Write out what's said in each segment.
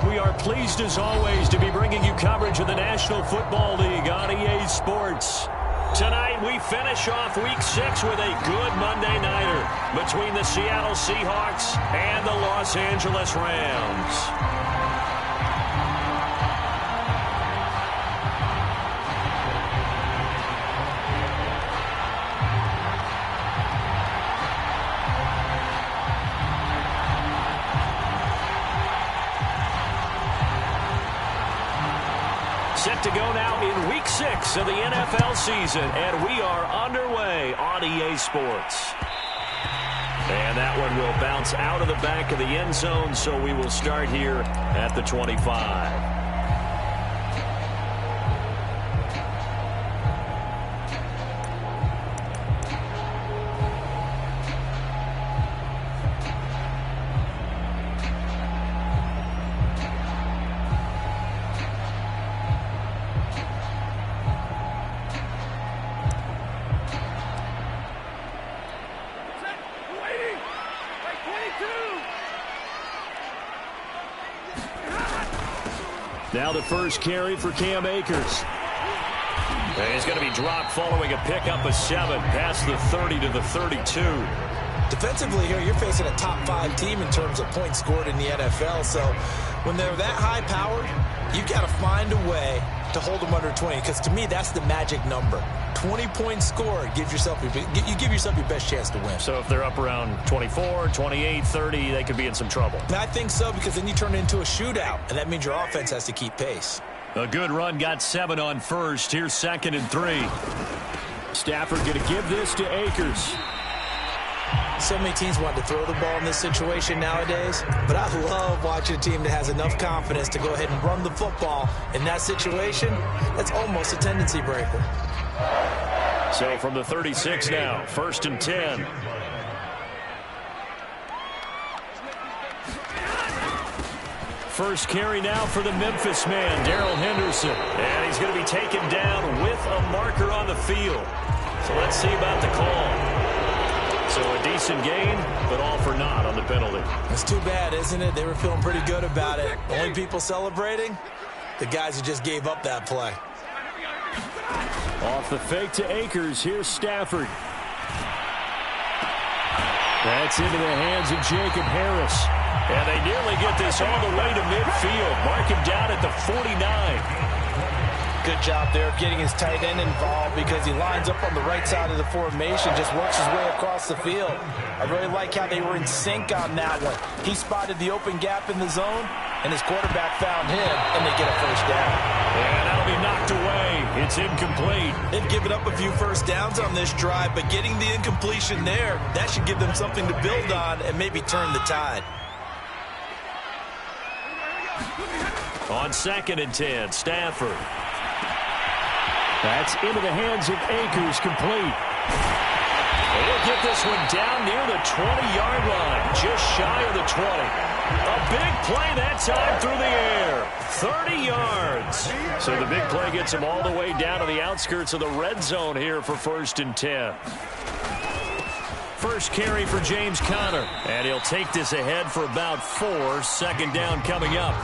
We are pleased as always to be bringing you coverage of the National Football League on EA Sports. Tonight we finish off Week 6 with a good Monday nighter between the Seattle Seahawks and the Los Angeles Rams. Set to go now in Week 6 of the NFL season, and we are underway on EA Sports. And that one will bounce out of the back of the end zone, so we will start here at the 25. Now the first carry for Cam Akers. And he's going to be dropped following a pickup of 7 past the 30 to the 32. Defensively here, you're facing a top 5 team in terms of points scored in the NFL. So when they're that high powered, you've got to find a way to hold them under 20. Because to me, that's the magic number. 20 points scored, you give yourself your best chance to win. So if they're up around 24, 28, 30, they could be in some trouble. And I think so, because then you turn it into a shootout, and that means your offense has to keep pace. A good run, got 7 on first. Here's 2nd and 3. Stafford going to give this to Akers. So many teams want to throw the ball in this situation nowadays, but I love watching a team that has enough confidence to go ahead and run the football. In that situation, that's almost a tendency breaker. So from the 36 now, 1st and 10. First carry now for the Memphis man, Darrell Henderson. And he's going to be taken down with a marker on the field. So let's see about the call. So a decent gain, but all for naught on the penalty. It's too bad, isn't it? They were feeling pretty good about it. Only people celebrating, the guys who just gave up that play. Off the fake to Akers, here's Stafford. That's into the hands of Jacob Harris. And they nearly get this all the way to midfield. Mark him down at the 49. Good job there getting his tight end involved, because he lines up on the right side of the formation, just works his way across the field. I really like how they were in sync on that one. He spotted the open gap in the zone, and his quarterback found him, and they get a first down. And that'll be knocked away. It's incomplete. They've given up a few first downs on this drive, but getting the incompletion there, that should give them something to build on and maybe turn the tide. On 2nd and 10, Stafford. That's into the hands of Akers, complete. And he'll get this one down near the 20-yard line, just shy of the 20. A big play that time through the air, 30 yards. So the big play gets him all the way down to the outskirts of the red zone here for 1st and 10. First carry for James Conner, and he'll take this ahead for about 4. 2nd down coming up.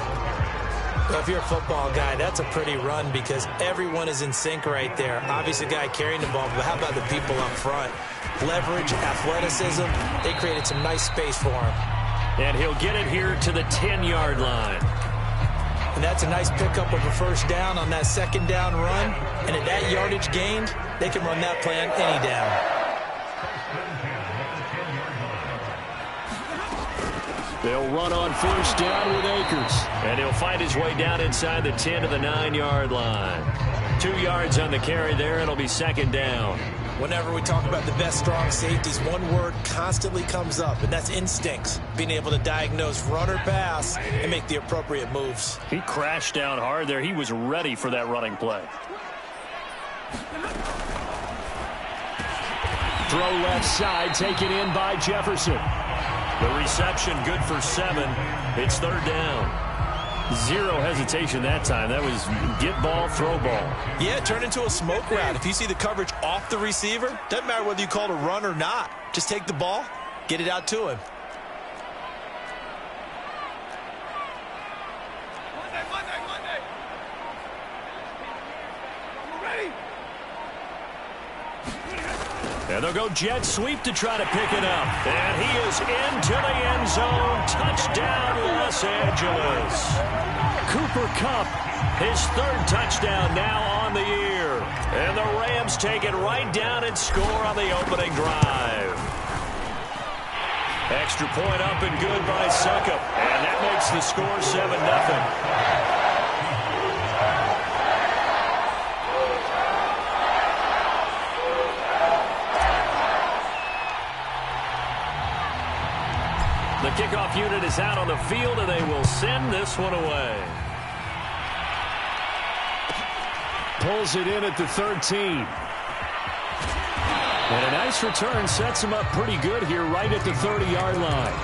Well, if you're a football guy, that's a pretty run, because everyone is in sync right there. Obviously, the guy carrying the ball, but how about the people up front? Leverage, athleticism, they created some nice space for him. And he'll get it here to the 10-yard line. And that's a nice pickup of a first down on that 2nd down run. And at that yardage gained, they can run that play on any down. They'll run on 1st down with Akers. And he'll find his way down inside the 10 to the 9-yard line. 2 yards on the carry there. It'll be 2nd down. Whenever we talk about the best strong safeties, one word constantly comes up, and that's instincts. Being able to diagnose run or pass and make the appropriate moves. He crashed down hard there. He was ready for that running play. Throw left side, taken in by Jefferson. The reception good for 7. It's 3rd down. Zero hesitation that time. That was get ball, throw ball. Yeah, it turned into a smoke route. If you see the coverage off the receiver, doesn't matter whether you call it a run or not. Just take the ball, get it out to him. And they'll go jet sweep to try to pick it up. And he is into the end zone. Touchdown, Los Angeles. Cooper Kupp, his third touchdown now on the year. And the Rams take it right down and score on the opening drive. Extra point up and good by Succop. And that makes the score 7-0. The kickoff unit is out on the field, and they will send this one away. Pulls it in at the 13. And a nice return sets him up pretty good here right at the 30-yard line.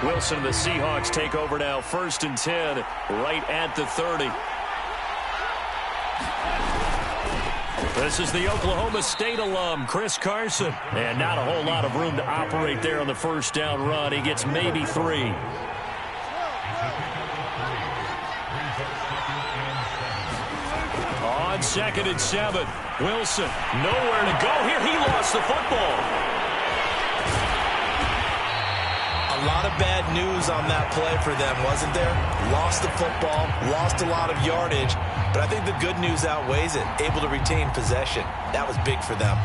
Wilson and the Seahawks take over now, 1st and 10, right at the 30. This is the Oklahoma State alum, Chris Carson. And not a whole lot of room to operate there on the first down run. He gets maybe 3. On 2nd and 7, Wilson, nowhere to go here. He lost the football. A lot of bad news on that play for them, wasn't there? Lost the football, lost a lot of yardage, but I think the good news outweighs it. Able to retain possession. That was big for them.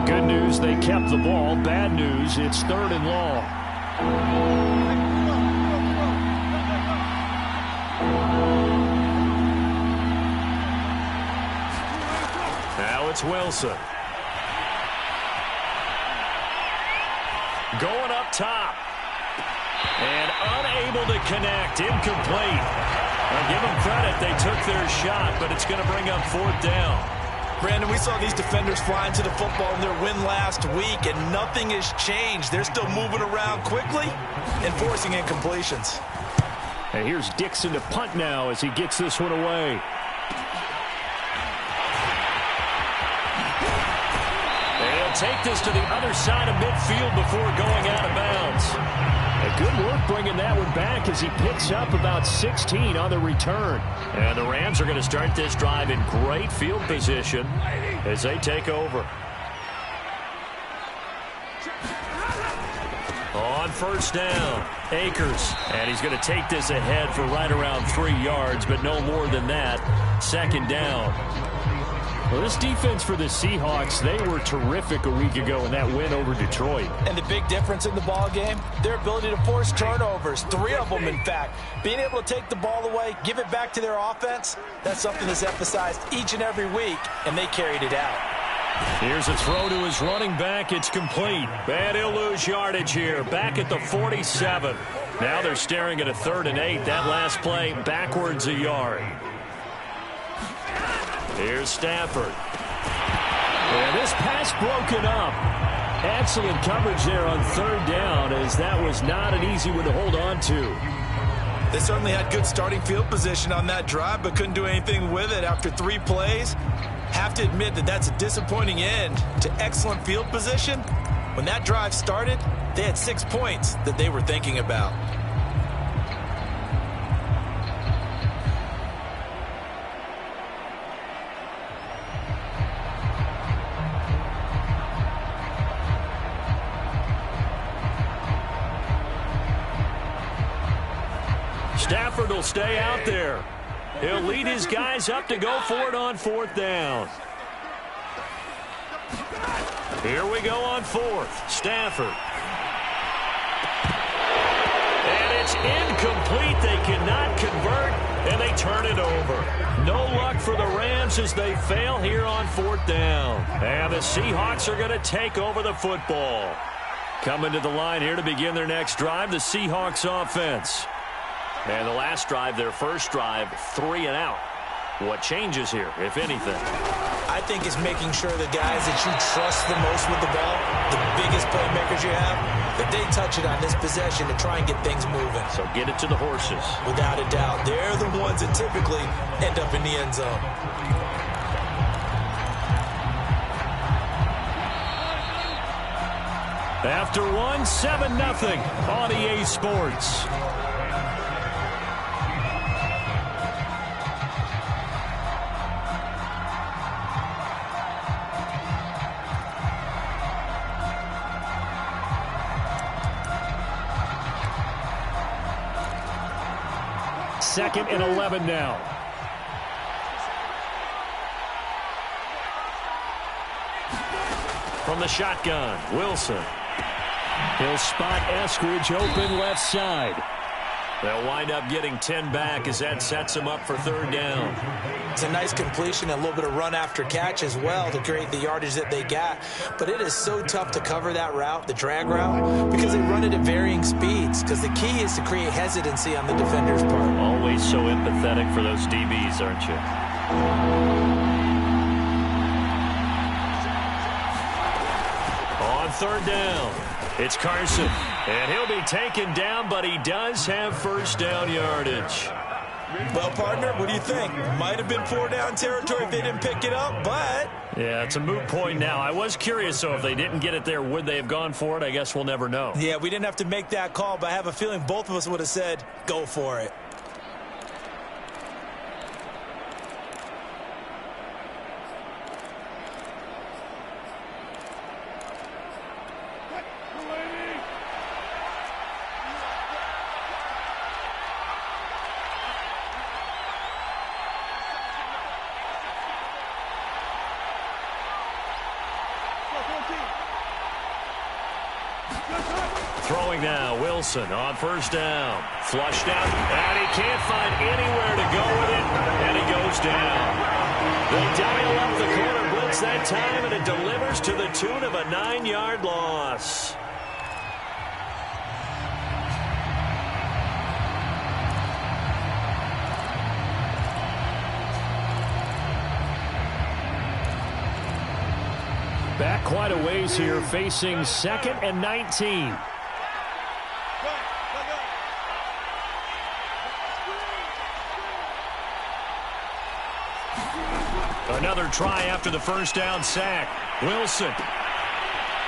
Good news, they kept the ball. Bad news, it's 3rd and long. Now it's Wilson. Going up top. And unable to connect. Incomplete. I'll give them credit. They took their shot, but it's going to bring up 4th down. Brandon, we saw these defenders flying to the football in their win last week, and nothing has changed. They're still moving around quickly and forcing incompletions. And here's Dixon to punt now as he gets this one away. They'll take this to the other side of midfield before going out of bounds. Good work bringing that one back as he picks up about 16 on the return. And the Rams are going to start this drive in great field position as they take over. On 1st down, Akers. And he's going to take this ahead for right around 3 yards, but no more than that. 2nd down. Well, this defense for the Seahawks, they were terrific a week ago in that win over Detroit. And the big difference in the ball game, their ability to force turnovers, 3 of them in fact. Being able to take the ball away, give it back to their offense, that's something that's emphasized each and every week, and they carried it out. Here's a throw to his running back. It's complete. And he'll lose yardage here. Back at the 47. Now they're staring at a 3rd and 8. That last play backwards a yard. Here's Stafford. And this pass broken up. Excellent coverage there on 3rd down, as that was not an easy one to hold on to. They certainly had good starting field position on that drive, but couldn't do anything with it after 3 plays. Have to admit that that's a disappointing end to excellent field position. When that drive started, they had 6 points that they were thinking about. Stafford will stay out there. He'll lead his guys up to go for it on 4th down. Here we go on 4th. Stafford. And it's incomplete. They cannot convert, and they turn it over. No luck for the Rams as they fail here on 4th down. And the Seahawks are going to take over the football. Coming to the line here to begin their next drive, the Seahawks offense. And the last drive, their first drive, 3 and out. What changes here, if anything? I think it's making sure the guys that you trust the most with the ball, the biggest playmakers you have, that they touch it on this possession to try and get things moving. So get it to the horses. Without a doubt. They're the ones that typically end up in the end zone. After one, 7-0 on EA Sports. Second and 11 now. From the shotgun, Wilson. He'll spot Eskridge open left side. They'll wind up getting 10 back as that sets him up for third down. It's a nice completion and a little bit of run after catch as well to create the yardage that they got. But it is so tough to cover that route, the drag route, because they run it at varying speeds. Because the key is to create hesitancy on the defender's part. Always so empathetic for those DBs, aren't you? On third down, it's Carson. And he'll be taken down, but he does have first down yardage. Well, partner, what do you think? Might have been 4-down territory if they didn't pick it up, but... Yeah, it's a moot point now. I was curious, so if they didn't get it there, would they have gone for it? I guess we'll never know. Yeah, we didn't have to make that call, but I have a feeling both of us would have said, go for it. Throwing now, Wilson on first down. Flushed out, and he can't find anywhere to go with it, and he goes down. They dial up the corner blitz that time, and it delivers to the tune of a 9-yard loss. Back quite a ways here, facing second and 19. Another try after the first down sack. Wilson.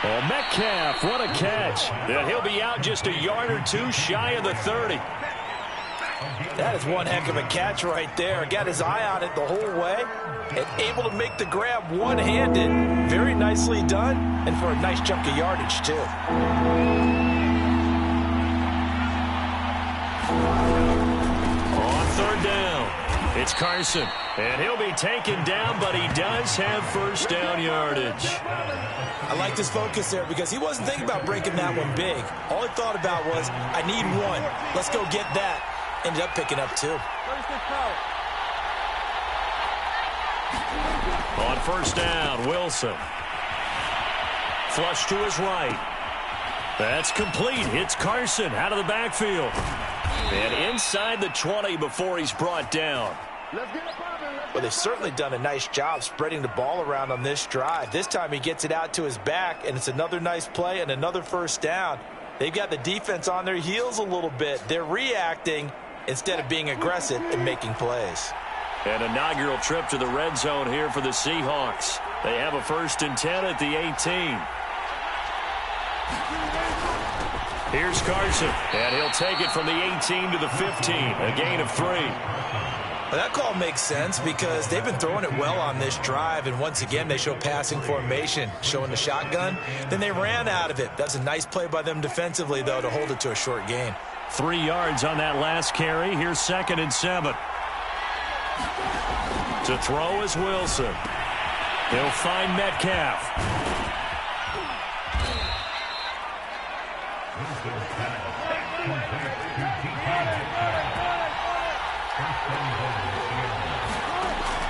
Oh, Metcalf, what a catch. And he'll be out just a yard or two shy of the 30. That is one heck of a catch right there. Got his eye on it the whole way. And able to make the grab one-handed. Very nicely done. And for a nice chunk of yardage, too. On third down, it's Carson. And he'll be taken down, but he does have first down yardage. I like this focus there because he wasn't thinking about breaking that one big. All he thought about was, I need one. Let's go get that. Ended up picking up two. On first down, Wilson. Flush to his right. That's complete. It's Carson out of the backfield. And inside the 20 before he's brought down. Well, they've certainly done a nice job spreading the ball around on this drive. This time he gets it out to his back, and it's another nice play and another first down. They've got the defense on their heels a little bit. They're reacting instead of being aggressive and making plays. An inaugural trip to the red zone here for the Seahawks. They have a 1st and 10 at the 18. Here's Carson, and he'll take it from the 18 to the 15, a gain of 3. Well, that call makes sense because they've been throwing it well on this drive, and once again they show passing formation, showing the shotgun. Then they ran out of it. That's a nice play by them defensively, though, to hold it to a short gain. 3 yards on that last carry. Here's 2nd and 7. To throw is Wilson. He'll find Metcalf.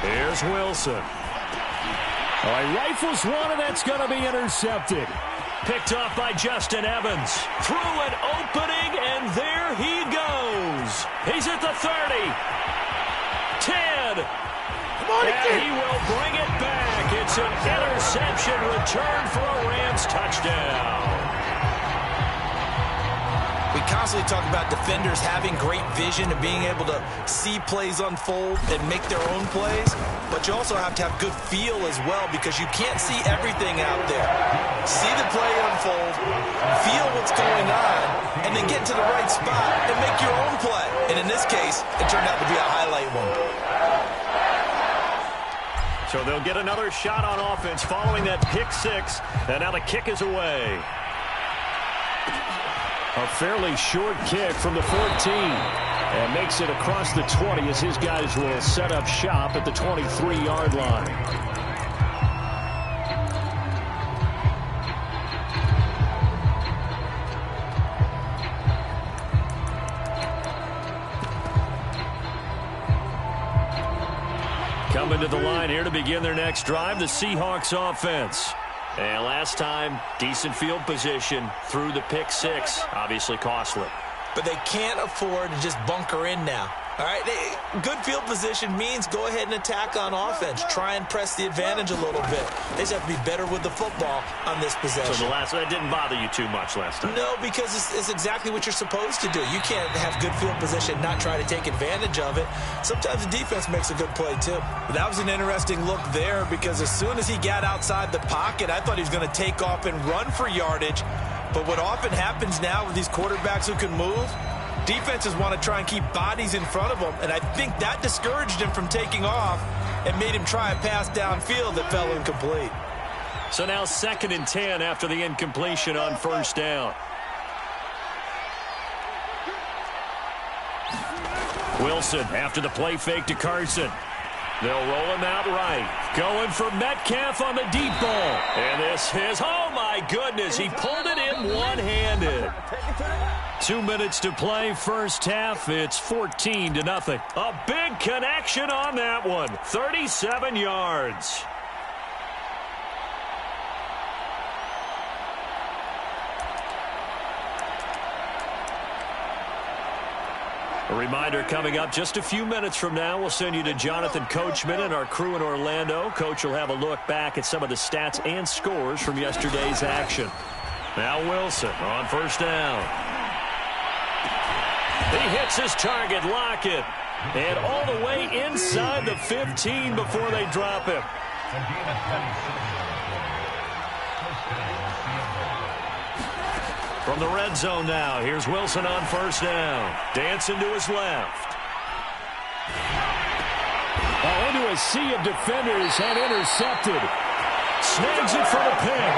Here's Wilson. Oh, he rifles one, and that's going to be intercepted. Picked off by Justin Evans. Through an opening, and there he goes. He's at the 30. 10. again. And he will bring it back. It's an interception return for a Rams touchdown. We constantly talk about defenders having great vision and being able to see plays unfold and make their own plays, but you also have to have good feel as well because you can't see everything out there. See the play unfold, feel what's going on, and then get to the right spot and make your own play. And in this case, it turned out to be a highlight one. So they'll get another shot on offense following that pick six, and now the kick is away. A fairly short kick from the 14. And makes it across the 20 as his guys will set up shop at the 23-yard line. Coming to the line here to begin their next drive, the Seahawks offense. And last time, decent field position through the pick six. Obviously costly. But they can't afford to just bunker in now. All right, good field position means go ahead and attack on offense. Try and press the advantage a little bit. They just have to be better with the football on this possession. So that didn't bother you too much last time? No, because it's exactly what you're supposed to do. You can't have good field position, not try to take advantage of it. Sometimes the defense makes a good play, too. That was an interesting look there because as soon as he got outside the pocket, I thought he was going to take off and run for yardage. But what often happens now with these quarterbacks who can move, defenses want to try and keep bodies in front of them, and I think that discouraged him from taking off and made him try a pass downfield that fell incomplete. So now 2nd and 10 after the incompletion on first down. Wilson after the play fake to Carson. They'll roll him out right. Going for Metcalf on the deep ball. And this is, oh my goodness, he pulled it in one-handed. 2 minutes to play, first half. It's 14-0. A big connection on that one. 37 yards. A reminder coming up just a few minutes from now. We'll send you to Jonathan Coachman and our crew in Orlando. Coach will have a look back at some of the stats and scores from yesterday's action. Now Wilson on first down. He hits his target, Lockett. And all the way inside the 15 before they drop him. From the red zone now, here's Wilson on first down. Dancing to his left. Into a sea of defenders and intercepted. Snags it for the pick.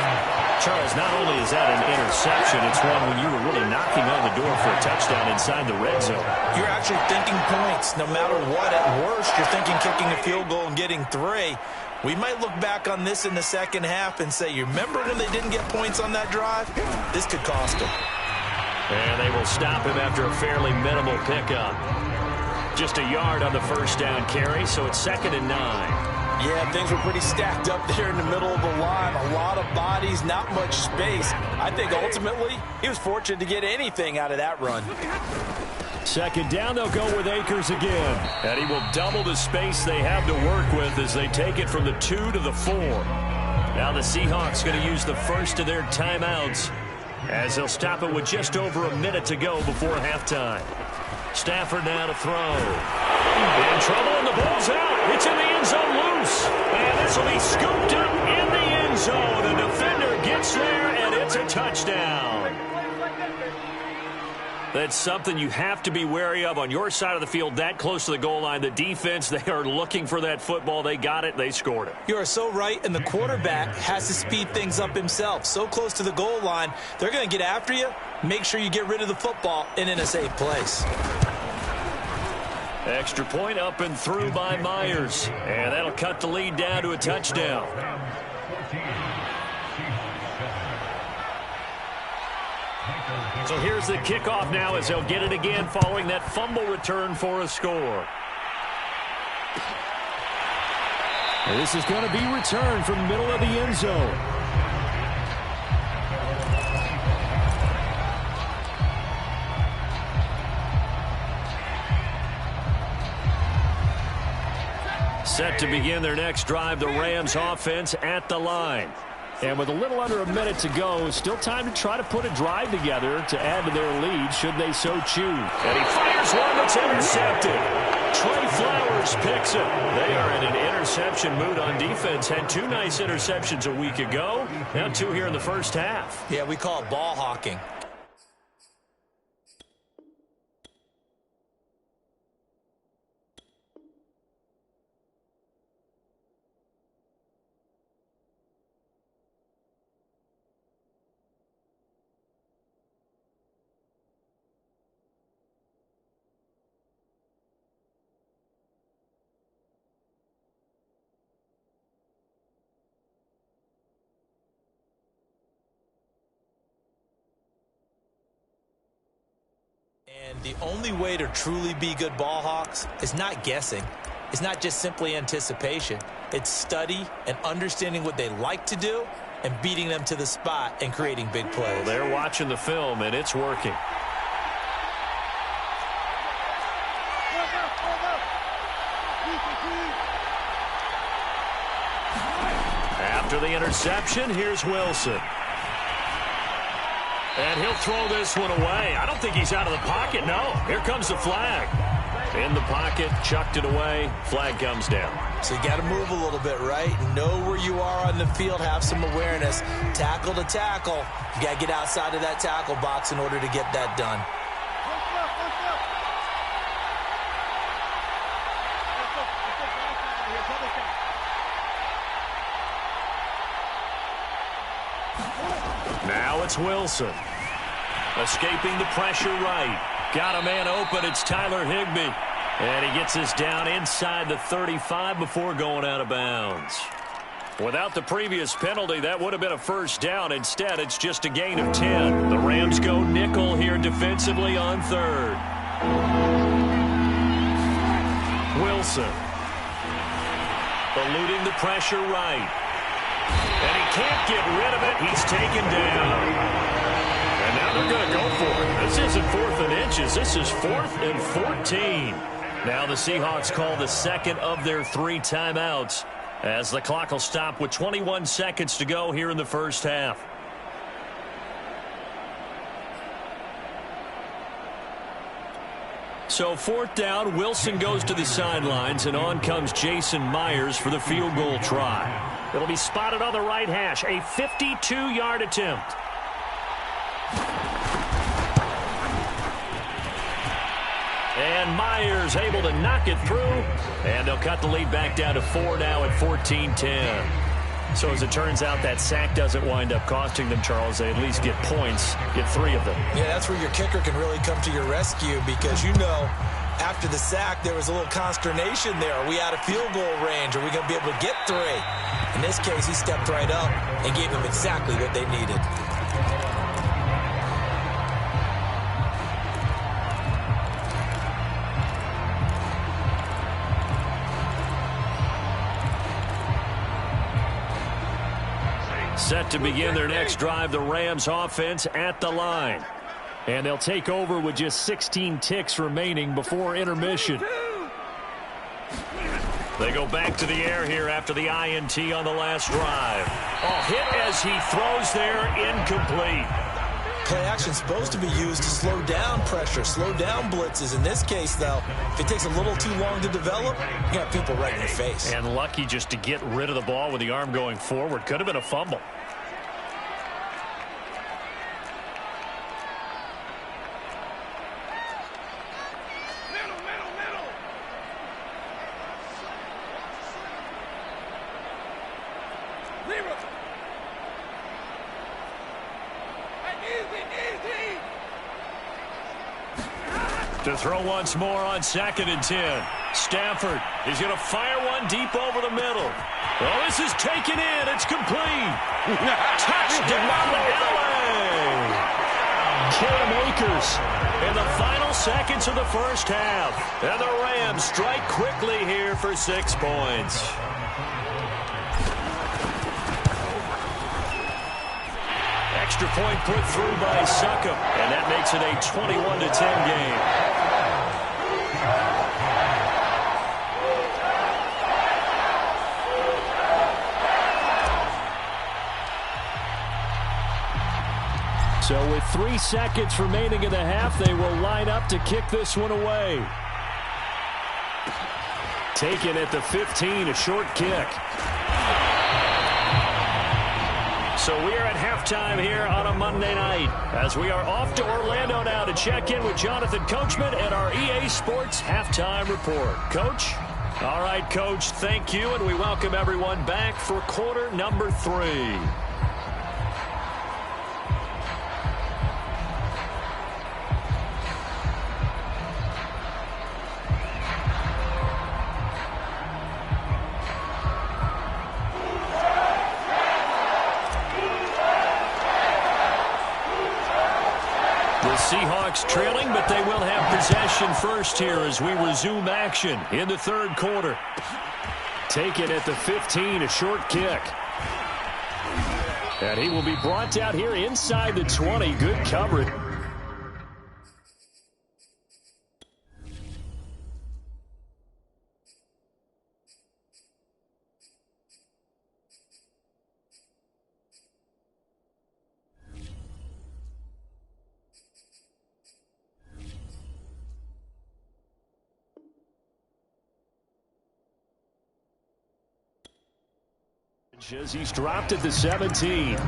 Charles, not only is that an interception, it's one when you were really knocking on the door for a touchdown inside the red zone. You're actually thinking points. No matter what, at worst, you're thinking kicking a field goal and getting 3. We might look back on this in the second half and say, you remember when they didn't get points on that drive? This could cost them. And they will stop him after a fairly minimal pickup. Just a yard on the first down carry, so it's 2nd and 9. Yeah, things were pretty stacked up there in the middle of the line. A lot of bodies, not much space. I think ultimately he was fortunate to get anything out of that run. 2nd down, they'll go with Akers again. And he will double the space they have to work with as they take it from the 2 to the 4. Now the Seahawks going to use the first of their timeouts as they'll stop it with just over a minute to go before halftime. Stafford now to throw. In trouble, and the ball's out. It's in the end zone loose. And this will be scooped up in the end zone. The defender gets there, and it's a touchdown. That's something you have to be wary of on your side of the field, that close to the goal line. The defense, they are looking for that football. They got it. They scored it. You are so right, and the quarterback has to speed things up himself. So close to the goal line, they're going to get after you. Make sure you get rid of the football and in a safe place. Extra point up and through by Myers. And that'll cut the lead down to a touchdown. So here's the kickoff now as they'll get it again following that fumble return for a score. This is going to be returned from the middle of the end zone. Set to begin their next drive, the Rams offense at the line. And with a little under a minute to go, still time to try to put a drive together to add to their lead should they so choose. And he fires one that's intercepted. Trey Flowers picks it. They are in an interception mood on defense. Had 2 nice interceptions a week ago. Now 2 here in the first half. Yeah, we call it ball hawking. And the only way to truly be good ball hawks is not guessing. It's not just simply anticipation. It's study and understanding what they like to do and beating them to the spot and creating big plays. Well, they're watching the film, and it's working. After the interception, here's Wilson. And he'll throw this one away. I don't think he's out of the pocket, no. Here comes the flag. In the pocket, chucked it away. Flag comes down. So you got to move a little bit, right? Know where you are on the field, have some awareness. Tackle to tackle. You got to get outside of that tackle box in order to get that done. Now it's Wilson. Escaping the pressure right. Got a man open. It's Tyler Higbee. And he gets us down inside the 35 before going out of bounds. Without the previous penalty, that would have been a first down. Instead, it's just a gain of 10. The Rams go nickel here defensively on third. Wilson. Eluding the pressure right. And he can't get rid of it. He's taken down. And now they're going to go for it. This isn't 4th and inches. This is 4th and 14. Now the Seahawks call the second of their 3 timeouts as the clock will stop with 21 seconds to go here in the first half. So 4th down, Wilson goes to the sidelines, and on comes Jason Myers for the field goal try. It'll be spotted on the right hash, a 52-yard attempt. And Myers able to knock it through, and they'll cut the lead back down to 4 now at 14-10. So as it turns out, that sack doesn't wind up costing them, Charles. They at least get points, get 3 of them. Yeah, that's where your kicker can really come to your rescue because, you know, after the sack, there was a little consternation there. Are we out of field goal range? Are we going to be able to get 3? In this case, he stepped right up and gave them exactly what they needed. Set to begin their next drive, the Rams offense at the line. And they'll take over with just 16 ticks remaining before intermission. They go back to the air here after the INT on the last drive. Oh, hit as he throws there, incomplete. Play action is supposed to be used to slow down pressure, slow down blitzes. In this case, though, if it takes a little too long to develop, you got people right in your face. And lucky just to get rid of the ball with the arm going forward. Could have been a fumble. To throw once more on 2nd and 10. Stafford is going to fire one deep over the middle. Oh, this is taken in. It's complete. Touchdown, LA. Cam Akers in the final seconds of the first half. And the Rams strike quickly here for 6 points. Extra point put through by Succop, and that makes it a 21-10 game. So with 3 seconds remaining in the half, they will line up to kick this one away. Taken at the 15, a short kick. So we are at halftime here on a Monday night as we are off to Orlando now to check in with Jonathan Coachman and our EA Sports Halftime Report. Coach? All right, Coach, thank you, and we welcome everyone back for quarter number 3. Seahawks trailing, but they will have possession first here as we resume action in the third quarter. Taken at the 15, a short kick. And he will be brought down here inside the 20. Good coverage. As he's dropped at the 17.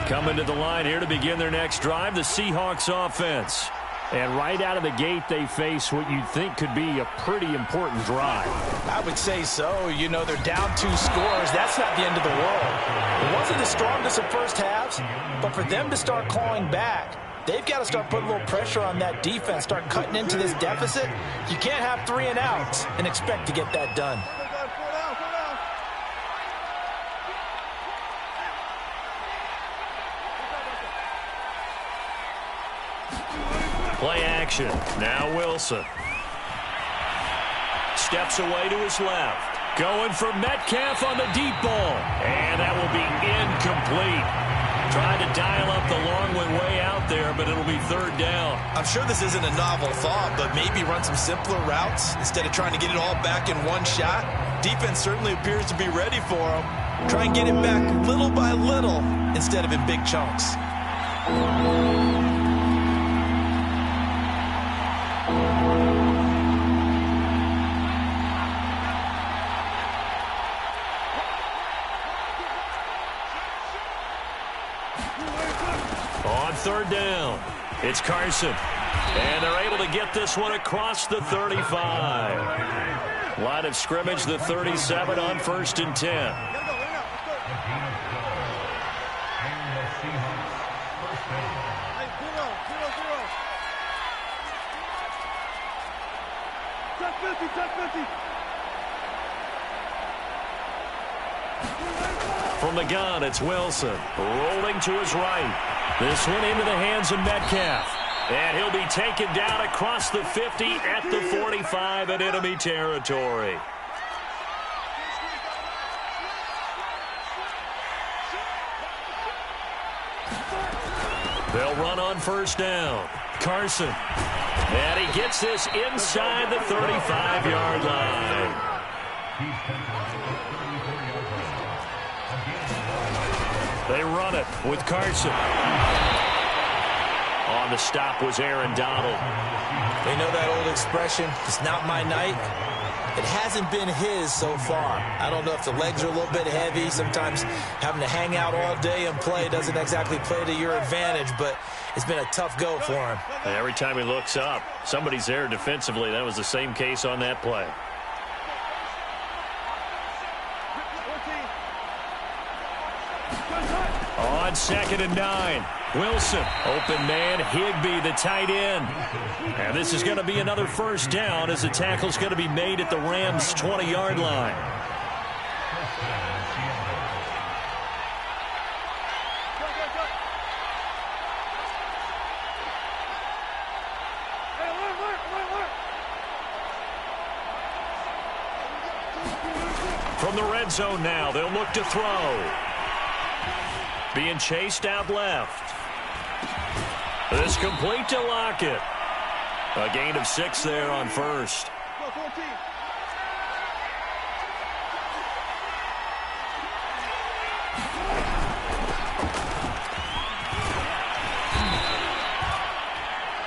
Coming to the line here to begin their next drive, the Seahawks offense. And right out of the gate, they face what you'd think could be a pretty important drive. I would say so. You know, they're down 2 scores. That's not the end of the world. It wasn't the strongest of first halves, but for them to start clawing back, they've got to start putting a little pressure on that defense, start cutting into this deficit. You can't have 3 and outs and expect to get that done. Play action. Now Wilson. Steps away to his left. Going for Metcalf on the deep ball. And that will be incomplete. Trying to dial up the long way out there, but it'll be third down. I'm sure this isn't a novel thought, but maybe run some simpler routes instead of trying to get it all back in one shot. Defense certainly appears to be ready for him. Try and get it back little by little instead of in big chunks. On third down, it's Carson. And they're able to get this one across the 35. Line of scrimmage, the 37 on 1st and 10. From the gun, it's Wilson. Rolling to his right. This one into the hands of Metcalf. And he'll be taken down across the 50 at the 45 in enemy territory. They'll run on first down. Carson. And he gets this inside the 35-yard line. They run it with Carson. On the stop was Aaron Donald. They know that old expression, it's not my night. It hasn't been his so far. I don't know if the legs are a little bit heavy. Sometimes having to hang out all day and play doesn't exactly play to your advantage, but it's been a tough go for him. And every time he looks up, somebody's there defensively. That was the same case on that play. On 2nd and 9, Wilson, open man, Higbee, the tight end. And this is going to be another first down as the tackle's going to be made at the Rams' 20-yard line. From the red zone now, they'll look to throw. Being chased out left. This complete to Lockett. A gain of 6 there on first.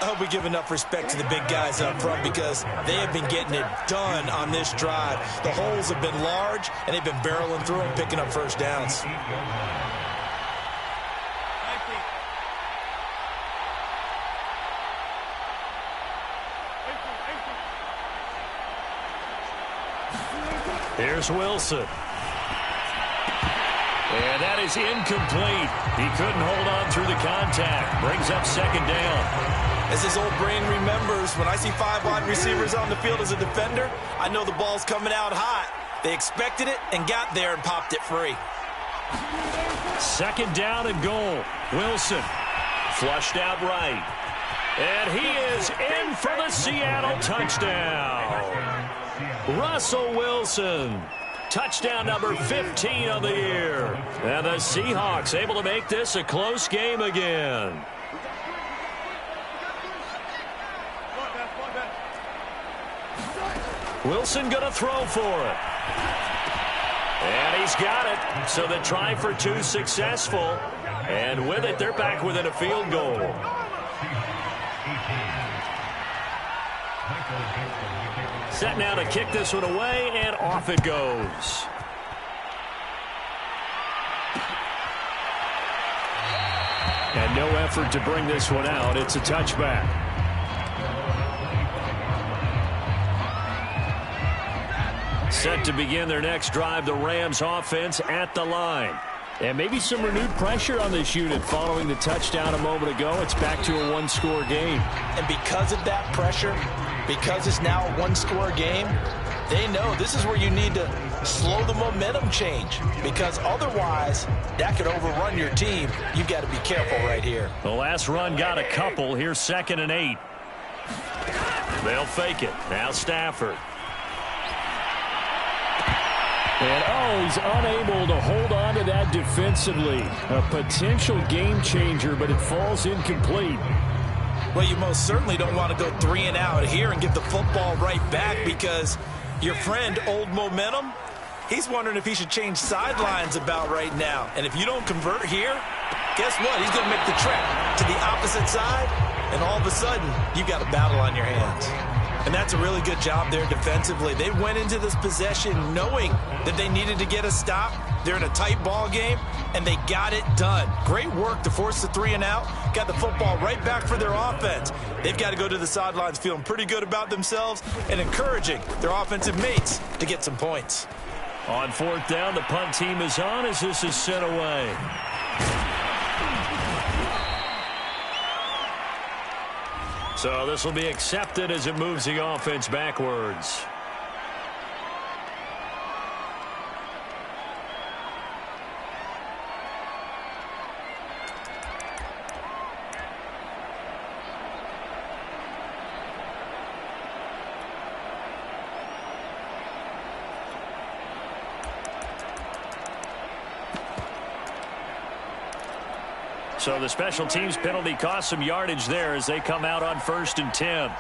I hope we give enough respect to the big guys up front because they have been getting it done on this drive. The holes have been large, and they've been barreling through them, picking up first downs. Here's Wilson. And that is incomplete. He couldn't hold on through the contact. Brings up second down. As his old brain remembers, when I see 5 wide receivers on the field as a defender, I know the ball's coming out hot. They expected it and got there and popped it free. Second down and goal. Wilson flushed out right. And he is in for the Seattle touchdown. Russell Wilson. Touchdown number 15 of the year. And the Seahawks able to make this a close game again. Wilson going to throw for it. And he's got it. So the try for 2 successful. And with it, they're back within a field goal. Set now to kick this one away, and off it goes. And no effort to bring this one out. It's a touchback. Set to begin their next drive, the Rams offense at the line. And maybe some renewed pressure on this unit following the touchdown a moment ago. It's back to a 1-score game. And because of that pressure, because it's now a 1-score game, they know this is where you need to slow the momentum change. Because otherwise, that could overrun your team. You've got to be careful right here. The last run got a couple. Here's 2nd and 8. They'll fake it. Now Stafford. And, he's unable to hold on to that defensively. A potential game changer, but it falls incomplete. Well, you most certainly don't want to go 3 and out here and give the football right back because your friend, Old Momentum, he's wondering if he should change sidelines about right now. And if you don't convert here, guess what? He's going to make the trek to the opposite side, and all of a sudden, you've got a battle on your hands. And that's a really good job there defensively. They went into this possession knowing that they needed to get a stop. They're in a tight ball game, and they got it done. Great work to force the 3 and out. Got the football right back for their offense. They've got to go to the sidelines feeling pretty good about themselves and encouraging their offensive mates to get some points. On 4th down, the punt team is on as this is sent away. So this will be accepted as it moves the offense backwards. So the special teams penalty cost some yardage there as they come out on 1st and 10.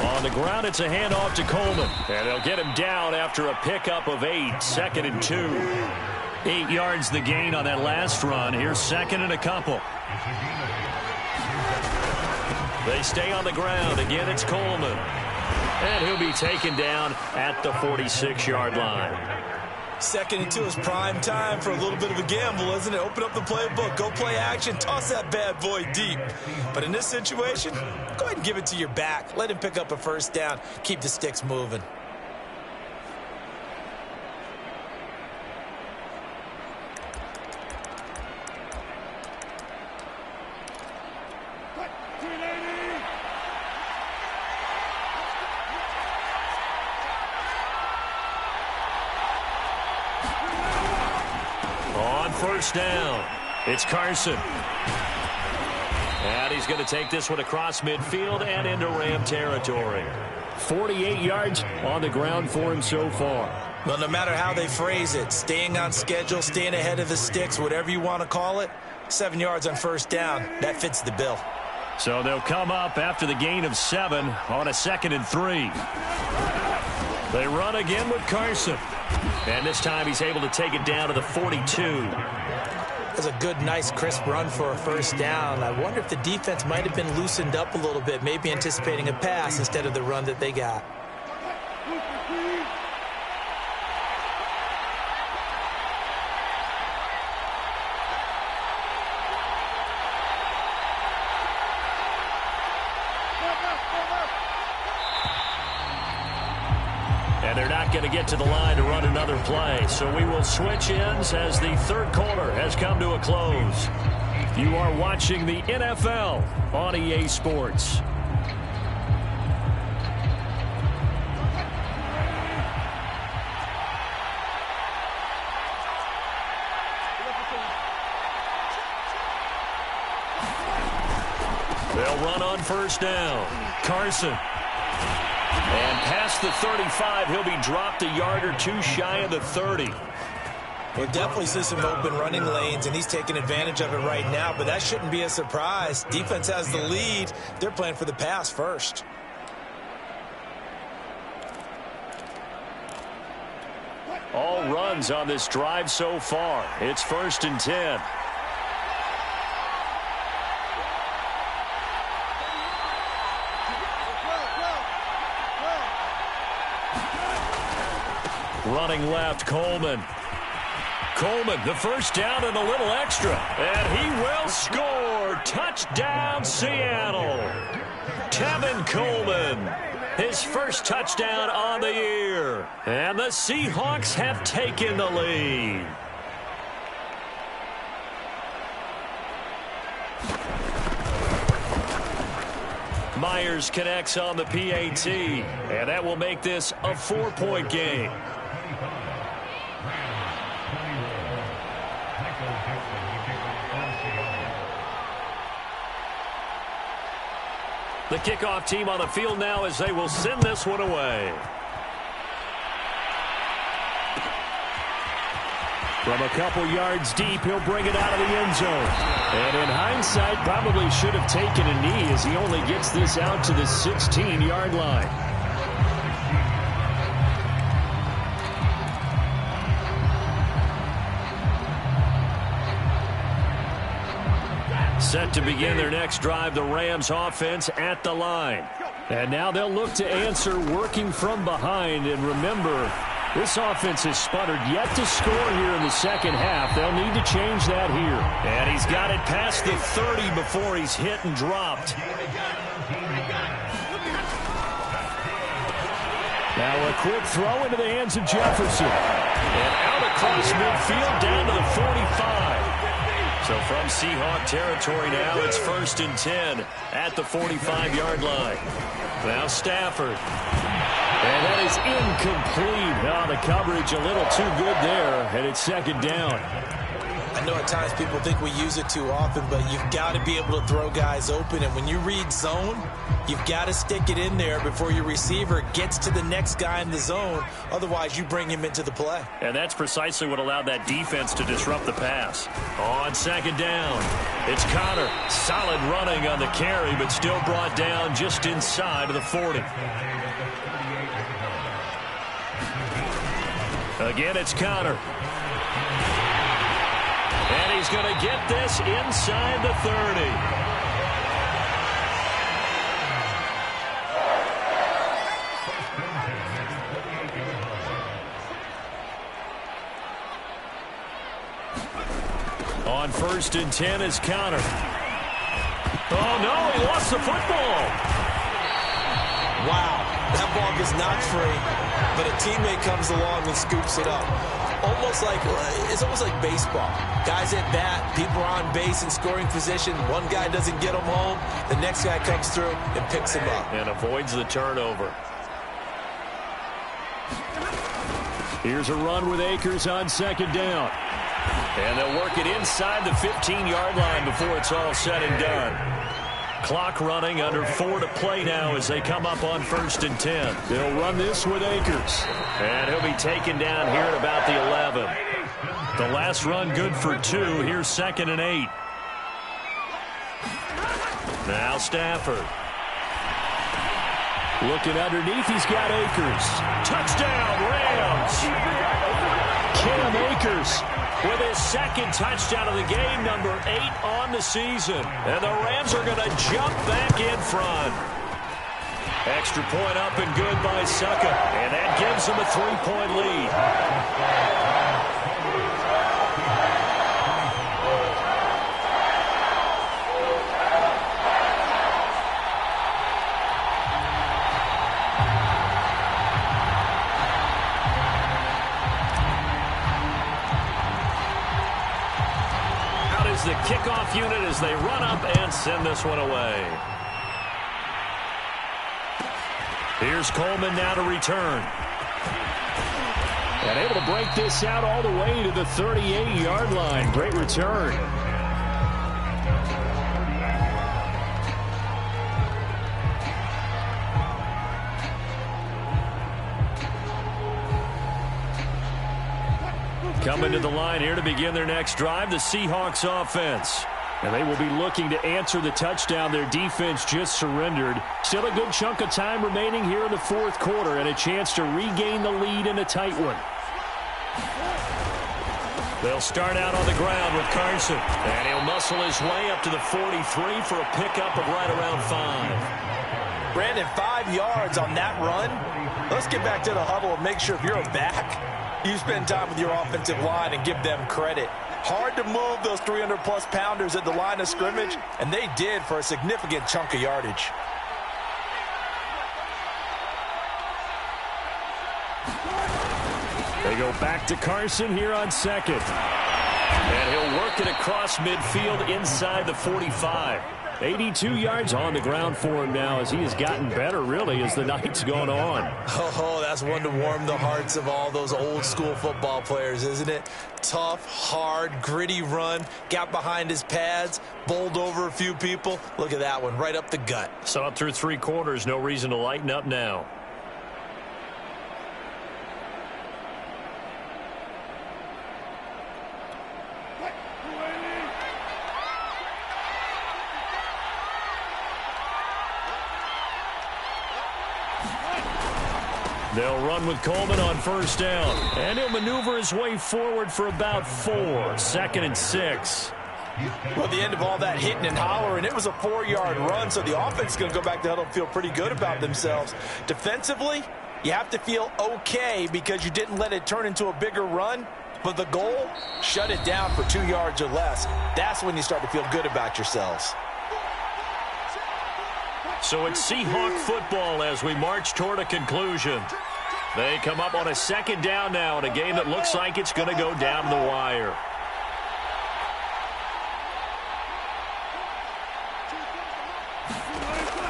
On the ground, it's a handoff to Coleman. And they'll get him down after a pickup of 8. 2nd and 2. 8 yards the gain on that last run. Here's 2nd and a couple. They stay on the ground. Again, it's Coleman. And he'll be taken down at the 46-yard line. 2nd and 2 is prime time for a little bit of a gamble, isn't it? Open up the playbook, go play action, toss that bad boy deep. But in this situation, go ahead and give it to your back. Let him pick up a 1st down. Keep the sticks moving. On 1st down, it's Carson. And he's going to take this one across midfield and into Ram territory. 48 yards on the ground for him so far. Well, no matter how they phrase it, staying on schedule, staying ahead of the sticks, whatever you want to call it, 7 yards on first down. That fits the bill. So they'll come up after the gain of 7 on a 2nd and 3. They run again with Carson. And this time he's able to take it down to the 42. That's a good, nice, crisp run for a first down. I wonder if the defense might have been loosened up a little bit, maybe anticipating a pass instead of the run that they got. And they're not going to get to the line to run another play. So we will switch ends as the third quarter has come to a close. You are watching the NFL on EA Sports. They'll run on first down. Carson. And past the 35, he'll be dropped a yard or two shy of the 30. We'll definitely see some open running lanes, and he's taking advantage of it right now, but that shouldn't be a surprise. Defense has the lead. They're playing for the pass first. All runs on this drive so far. It's 1st and 10. Running left, Coleman. Coleman, the first down and a little extra. And he will score. Touchdown, Seattle. Tevin Coleman, his first touchdown on the year. And the Seahawks have taken the lead. Myers connects on the PAT. And that will make this a 4-point game. The kickoff team on the field now as they will send this one away. From a couple yards deep, he'll bring it out of the end zone. And in hindsight, probably should have taken a knee as he only gets this out to the 16-yard line. Set to begin their next drive, the Rams offense at the line. And now they'll look to answer working from behind. And remember, this offense has sputtered yet to score here in the second half. They'll need to change that here. And he's got it past the 30 before he's hit and dropped. Now a quick throw into the hands of Jefferson. And out across midfield down to the 45. So from Seahawk territory now, it's 1st and 10 at the 45-yard line. Now Stafford. And that is incomplete. Now the coverage a little too good there, and it's 2nd down. I know at times people think we use it too often, but you've got to be able to throw guys open. And when you read zone, you've got to stick it in there before your receiver gets to the next guy in the zone. Otherwise, you bring him into the play. And that's precisely what allowed that defense to disrupt the pass. On 2nd down, it's Connor. Solid running on the carry, but still brought down just inside of the 40. Again, it's Connor. And he's going to get this inside the 30. On 1st and 10 is Connor. Oh, no, he lost the football. Wow, that ball gets knocked free, but a teammate comes along and scoops it up. It's almost like baseball. Guys at bat, people are on base in scoring position. One guy doesn't get them home. The next guy comes through and picks him up. And avoids the turnover. Here's a run with Akers on 2nd down. And they'll work it inside the 15-yard line before it's all said and done. Clock running, under 4 to play now as they come up on 1st and 10. They'll run this with Akers. And he'll be taken down here at about the 11. The last run good for 2. Here's 2nd and 8. Now Stafford. Looking underneath, he's got Akers. Touchdown, Rams. Cam Akers with his second touchdown of the game, number 8 on the season. And the Rams are going to jump back in front. Extra point up and good by Succa. And that gives them a 3-point lead. The kickoff unit as they run up and send this one away. Here's Coleman now to return. And able to break this out all the way to the 38-yard line. Great return. Coming to the line here to begin their next drive, the Seahawks offense. And they will be looking to answer the touchdown their defense just surrendered. Still a good chunk of time remaining here in the fourth quarter and a chance to regain the lead in a tight one. They'll start out on the ground with Carson. And he'll muscle his way up to the 43 for a pickup of right around 5. Brandon, 5 yards on that run. Let's get back to the huddle and make sure if you're a back, you spend time with your offensive line and give them credit. Hard to move those 300-plus pounders at the line of scrimmage, and they did for a significant chunk of yardage. They go back to Carson here on second. And he'll work it across midfield inside the 45. 82 yards on the ground for him now as he has gotten better, really, as the night's gone on. Oh, that's one to warm the hearts of all those old-school football players, isn't it? Tough, hard, gritty run, got behind his pads, bowled over a few people. Look at that one, right up the gut. So up through 3 quarters, no reason to lighten up now. They'll run with Coleman on first down. And he'll maneuver his way forward for about 4. 2nd and 6. Well, at the end of all that hitting and hollering, it was a 4-yard run, so the offense is going to go back to huddle and feel pretty good about themselves. Defensively, you have to feel okay because you didn't let it turn into a bigger run. But the goal, shut it down for 2 yards or less. That's when you start to feel good about yourselves. So it's Seahawk football as we march toward a conclusion. They come up on a 2nd down now in a game that looks like it's going to go down the wire.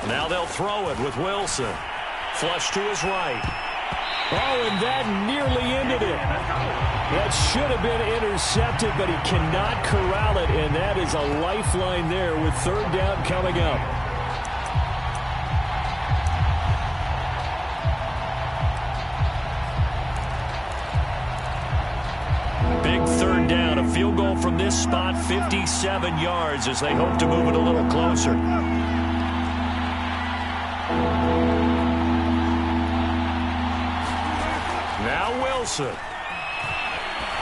Now they'll throw it with Wilson. Flush to his right. Oh, and that nearly ended it. That should have been intercepted, but he cannot corral it, and that is a lifeline there with 3rd down coming up. Big 3rd down, a field goal from this spot, 57 yards as they hope to move it a little closer. Now Wilson.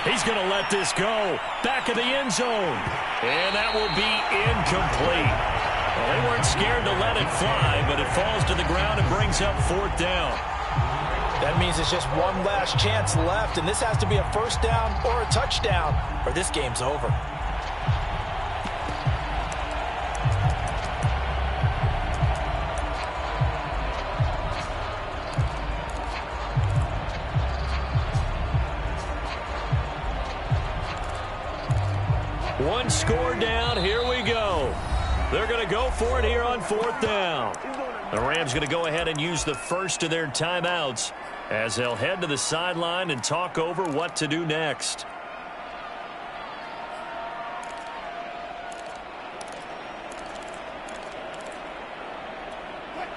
He's going to let this go. Back of the end zone. And that will be incomplete. Well, they weren't scared to let it fly, but it falls to the ground and brings up 4th down. That means it's just one last chance left, and this has to be a 1st down or a touchdown, or this game's over. One score down. Here we go. They're going to go for it here on 4th down. The Rams going to go ahead and use the first of their timeouts as they'll head to the sideline and talk over what to do next.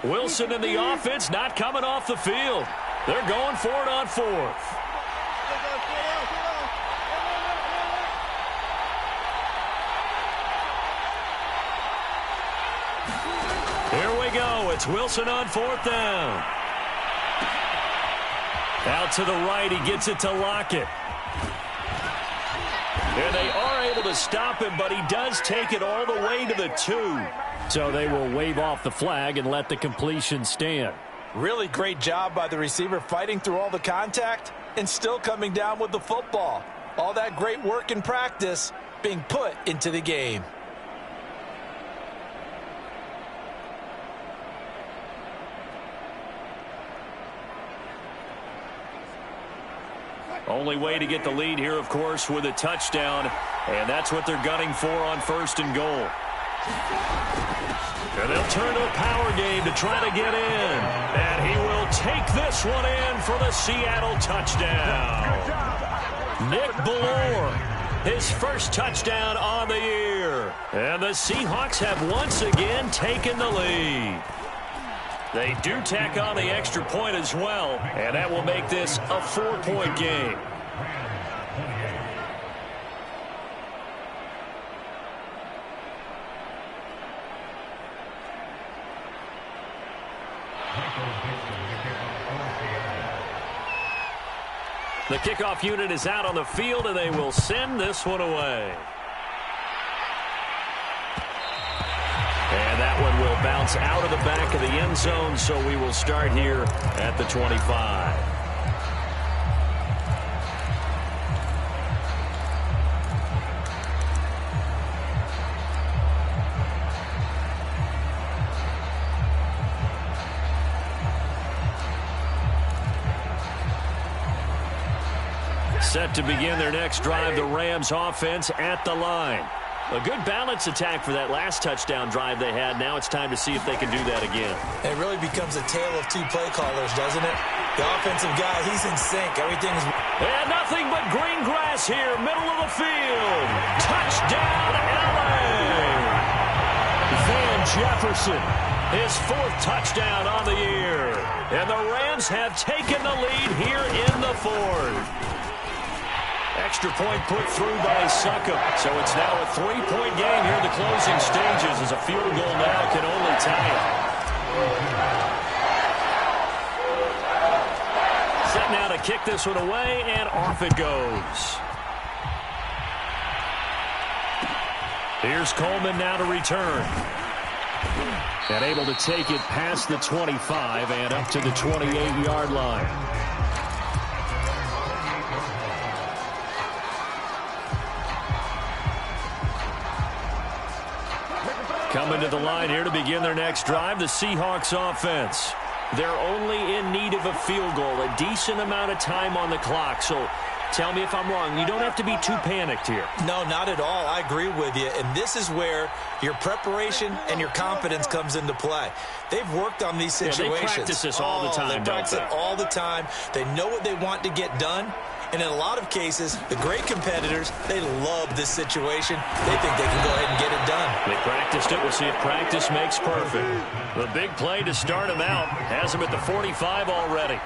Wilson and the offense not coming off the field. They're going for it on 4th. it's Wilson on 4th down. Out to the right, he gets it to Lockett. And they are able to stop him, but he does take it all the way to the 2. So they will wave off the flag and let the completion stand. Really great job by the receiver fighting through all the contact and still coming down with the football. All that great work in practice being put into the game. Only way to get the lead here, of course, with a touchdown. And that's what they're gunning for on 1st and goal. And they'll turn to a power game to try to get in. And he will take this one in for the Seattle touchdown. Nick Ballore, his first touchdown on the year. And the Seahawks have once again taken the lead. They do tack on the extra point as well, and that will make this a 4-point game. The kickoff unit is out on the field, and they will send this one away. And that one will bounce out of the back of the end zone, so we will start here at the 25. Set to begin their next drive, the Rams offense at the line. A good balance attack for that last touchdown drive they had. Now it's time to see if they can do that again. It really becomes a tale of two play callers, doesn't it? The offensive guy, he's in sync. Everything's... And nothing but green grass here, middle of the field. Touchdown, LA! Van Jefferson, his 4th touchdown on the year. And the Rams have taken the lead here in the 4th. Extra point put through by Succop. So it's now a 3-point game here in the closing stages as a field goal now can only tie it. Set now to kick this one away, and off it goes. Here's Coleman now to return. And able to take it past the 25 and up to the 28-yard line. Coming to the line here to begin their next drive, the Seahawks offense. They're only in need of a field goal, a decent amount of time on the clock. So tell me if I'm wrong. You don't have to be too panicked here. No, not at all. I agree with you. And this is where your preparation and your confidence comes into play. They've worked on these situations. They practice this all the time, They practice it all the time. They know what they want to get done. And in a lot of cases, the great competitors, they love this situation. They think they can go ahead and get it done. They practiced it. We'll see if practice makes perfect. The big play to start him out has him at the 45 already.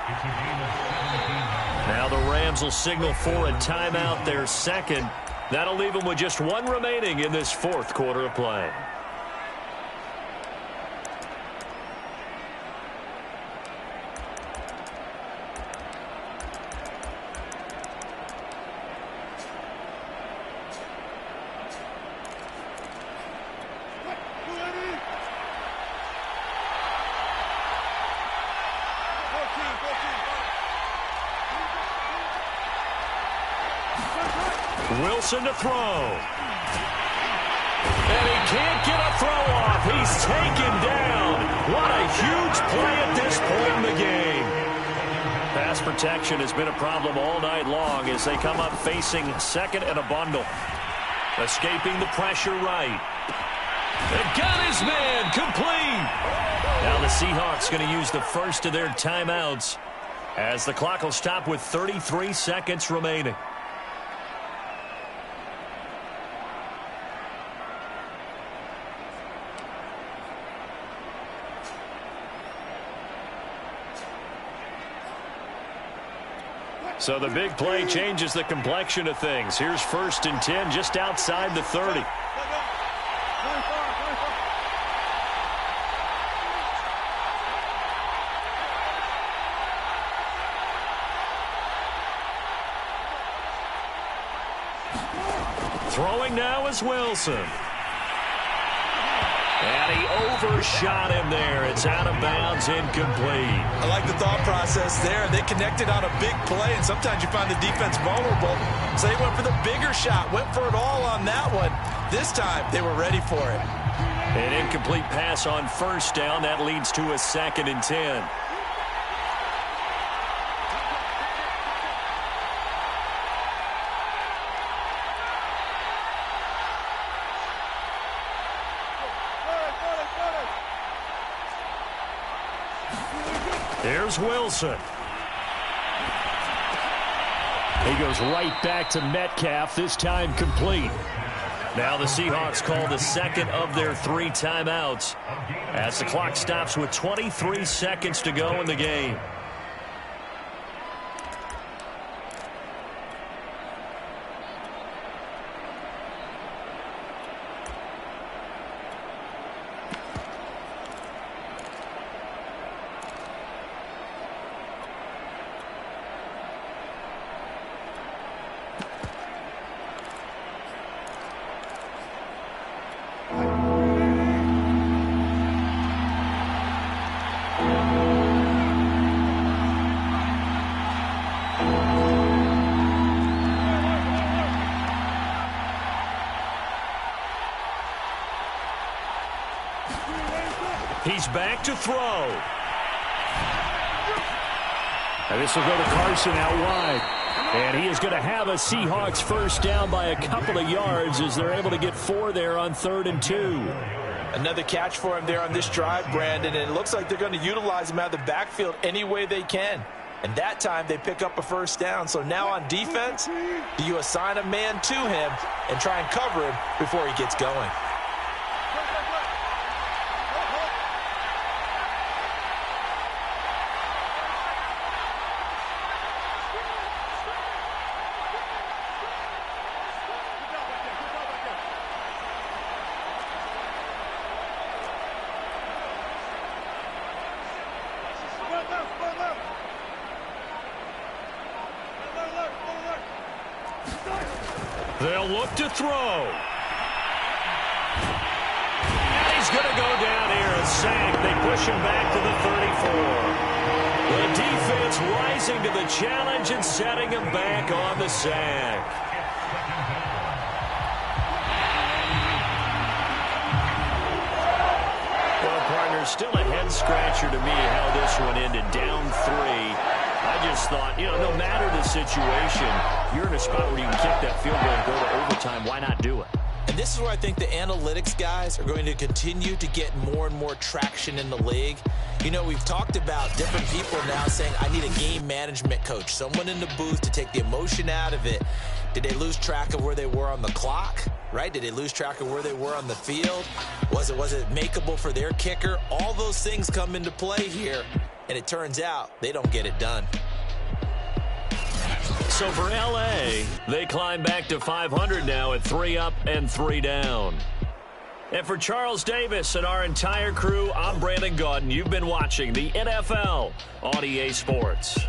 Now the Rams will signal for a timeout, their second. That'll leave them with just one remaining in this 4th quarter of play. Wilson to throw. And he can't get a throw off. He's taken down. What a huge play at this point in the game. Pass protection has been a problem all night long as they come up facing second and a bundle. Escaping the pressure right. And got his man complete. Now the Seahawks going to use the first of their timeouts as the clock will stop with 33 seconds remaining. So the big play changes the complexion of things. Here's 1st and 10 just outside the 30. Throwing now is Wilson. And he overshot him there. It's out of bounds, incomplete. I like the thought process there. They connected on a big play, and sometimes you find the defense vulnerable. So they went for the bigger shot, went for it all on that one. This time, they were ready for it. An incomplete pass on first down. That leads to a 2nd and 10. Here's Wilson. He goes right back to Metcalf, this time complete. Now the Seahawks call the 2nd of their 3 timeouts as the clock stops with 23 seconds to go in the game. He's back to throw. And this will go to Carson out wide. And he is going to have a Seahawks first down by a couple of yards as they're able to get 4 there on 3rd and 2. Another catch for him there on this drive, Brandon, and it looks like they're going to utilize him out of the backfield any way they can. And that time they pick up a first down. So now on defense, do you assign a man to him and try and cover him before he gets going? They'll look to throw. And he's going to go down here and sack. They push him back to the 34. The defense rising to the challenge and setting him back on the sack. Well, partner, still a head-scratcher to me how this one ended. Down 3. I just thought, no matter the situation, you're in a spot where you can kick that field goal and go to overtime. Why not do it? And this is where I think the analytics guys are going to continue to get more and more traction in the league. We've talked about different people now saying, I need a game management coach, someone in the booth to take the emotion out of it. Did they lose track of where they were on the clock, right? Did they lose track of where they were on the field? Was it makeable for their kicker? All those things come into play here, and it turns out they don't get it done. So for L.A., they climb back to 500 now at 3 up and 3 down. And for Charles Davis and our entire crew, I'm Brandon Gaudin. You've been watching the NFL on EA Sports.